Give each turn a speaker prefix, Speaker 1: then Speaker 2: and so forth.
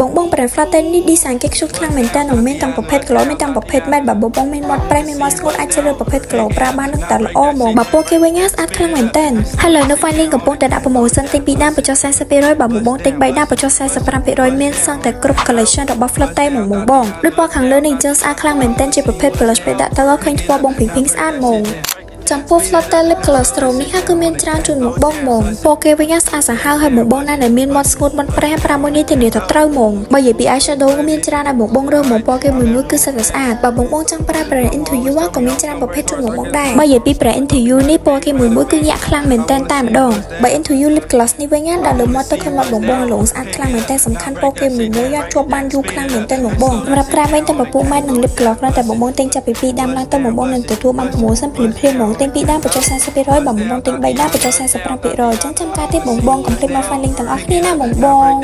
Speaker 1: បងបងប្រែ flat នេះ design គេខ្ជុលខ្លាំងមែនតើនឹងមានទាំងប្រភេទ glow មានទាំងប្រភេទ matte បើបងបងមាន matte ប្រេមាន matte ស្ងួតអាចជ្រើសរើសប្រភេទ glow ប្រើបាននឹងតែល្អហ្មងបើពណ៌គេវិញស្អាតខ្លាំងមែនតើហើយលើនៅ fine link កំពុងតែដាក់ promotion ទិញ2ដាមបញ្ចុះ 40% បើបងបងទិញ3ដាមបញ្ចុះ 45% មានសងតែគ្រប់ collection របស់ flat ហ្មងបងដូចពណ៌ខាងលើនេះយើងស្អាតខ្លាំងមែនតើជាប្រភេទ blush ពេលដាក់ទៅឃើញពណ៌បងពីងស្អាតហ្មងចំពោះ Flutter Lip Colostrum នេះគឺមានច្រើនជូនមកបងហ្មងពណ៌គេវិញស្អាតសាហាវហើយបងណាដែលមានមាត់ស្ងួតមាត់ប្រេប្រាមួយនេះធានាថាត្រូវហ្មងបើនិយាយពី eyeshadow ក៏មានច្រើនដែរបងរើសមកពណ៌គេមួយគឺសិតតែស្អាតបើបងចង់ប្រើ Brand Into You ក៏មានច្រើនប្រភេទជូនមកបងដែរបើនិយាយពី Brand Into You នេះពណ៌គេមួយគឺញាក់ខ្លាំងមែនតែម្ដងបើ Into You Lip Gloss នេះវិញដាក់លើមាត់ទៅឃើញមាត់បងលងស្អាតខ្លាំងមែនតែសំខាន់ពណ៌គេមួយជាប់បានយូរខ្លាំងមែនតែបងសម្រាប់ក្រែមវិញតែពពុះម៉ែតនិង Lip Gloss គ្រាន់តែបងទិញចាប់ពី2ដាមឡើងទៅបងនឹងទទួលបាន promotion ភ្លាមហ្មងទិញ2ដាមបញ្ចុះ 40% បើបងទិញ3ដាមបញ្ចុះ 45% ចឹងចាំការទៀតបង complete មក file link ទាំងអស់គ្នាណាបង